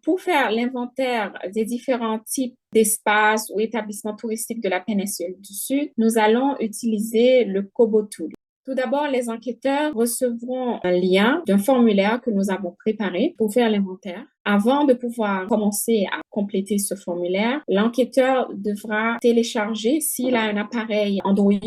Pour faire l'inventaire des différents types d'espaces ou établissements touristiques de la péninsule du Sud, nous allons utiliser le Kobo Tool. Tout d'abord, les enquêteurs recevront un lien d'un formulaire que nous avons préparé pour faire l'inventaire. Avant de pouvoir commencer à compléter ce formulaire, l'enquêteur devra télécharger, s'il a un appareil Android,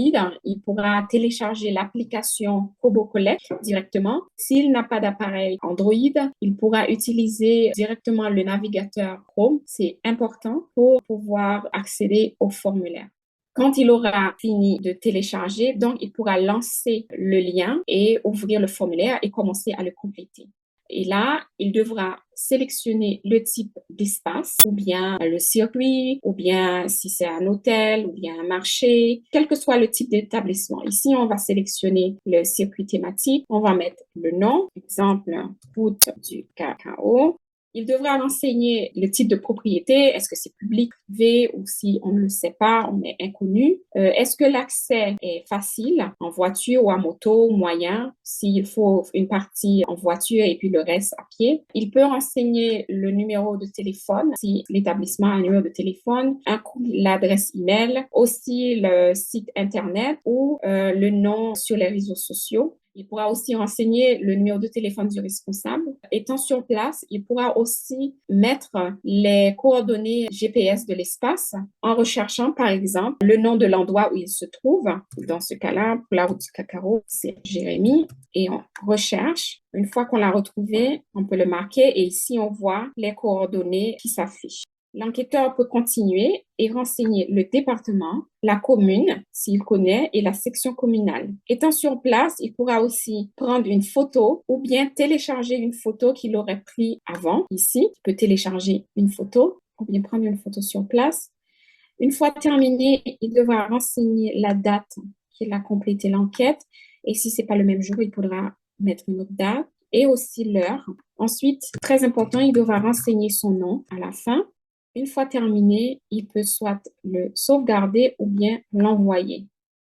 il pourra télécharger l'application Kobo Collect directement. S'il n'a pas d'appareil Android, il pourra utiliser directement le navigateur Chrome. C'est important pour pouvoir accéder au formulaire. Quand il aura fini de télécharger, donc il pourra lancer le lien et ouvrir le formulaire et commencer à le compléter. Et là, il devra sélectionner le type d'espace, ou bien le circuit, ou bien si c'est un hôtel, ou bien un marché, quel que soit le type d'établissement. Ici, on va sélectionner le circuit thématique. On va mettre le nom, exemple, route du cacao. Il devra renseigner le type de propriété, est-ce que c'est public, privé, ou si on ne le sait pas, on est inconnu. Est-ce que l'accès est facile en voiture ou en moto, moyen, s'il faut une partie en voiture et puis le reste à pied. Il peut renseigner le numéro de téléphone, si l'établissement a un numéro de téléphone, l'adresse email, aussi le site internet ou le nom sur les réseaux sociaux. Il pourra aussi renseigner le numéro de téléphone du responsable. Étant sur place, il pourra aussi mettre les coordonnées GPS de l'espace en recherchant, par exemple, le nom de l'endroit où il se trouve. Dans ce cas-là, pour la route du cacao, c'est Jérémy. Et on recherche. Une fois qu'on l'a retrouvé, on peut le marquer et ici, on voit les coordonnées qui s'affichent. L'enquêteur peut continuer et renseigner le département, la commune, s'il connaît, et la section communale. Étant sur place, il pourra aussi prendre une photo ou bien télécharger une photo qu'il aurait prise avant. Ici, il peut télécharger une photo ou bien prendre une photo sur place. Une fois terminé, il devra renseigner la date qu'il a complété l'enquête. Et si ce n'est pas le même jour, il faudra mettre une autre date et aussi l'heure. Ensuite, très important, il devra renseigner son nom à la fin. Une fois terminé, il peut soit le sauvegarder ou bien l'envoyer.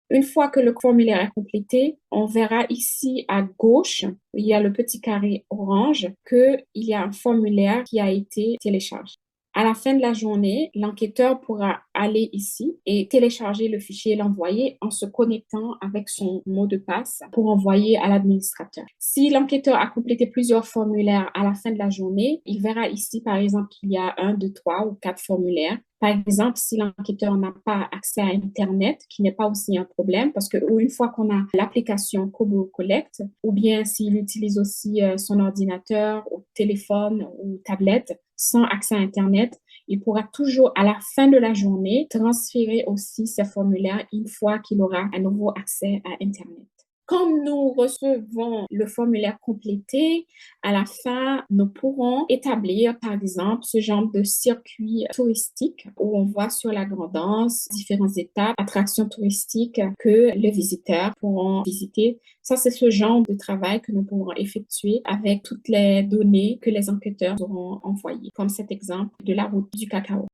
Une fois que le formulaire est complété, on verra ici à gauche, il y a le petit carré orange, qu'il y a un formulaire qui a été téléchargé. À la fin de la journée, l'enquêteur pourra aller ici et télécharger le fichier et l'envoyer en se connectant avec son mot de passe pour envoyer à l'administrateur. Si l'enquêteur a complété plusieurs formulaires à la fin de la journée, il verra ici, par exemple, qu'il y a 1, 2, 3 ou 4 formulaires. Par exemple, si l'enquêteur n'a pas accès à Internet, qui n'est pas aussi un problème, parce que une fois qu'on a l'application Kobo Collect, ou bien s'il utilise aussi son ordinateur ou téléphone ou tablette sans accès à Internet, il pourra toujours, à la fin de la journée, transférer aussi ces formulaires une fois qu'il aura à nouveau accès à Internet. Quand nous recevons le formulaire complété, à la fin, nous pourrons établir, par exemple, ce genre de circuit touristique où on voit sur la grandance différentes étapes, attractions touristiques que les visiteurs pourront visiter. Ça, c'est ce genre de travail que nous pourrons effectuer avec toutes les données que les enquêteurs auront envoyées, comme cet exemple de la route du cacao.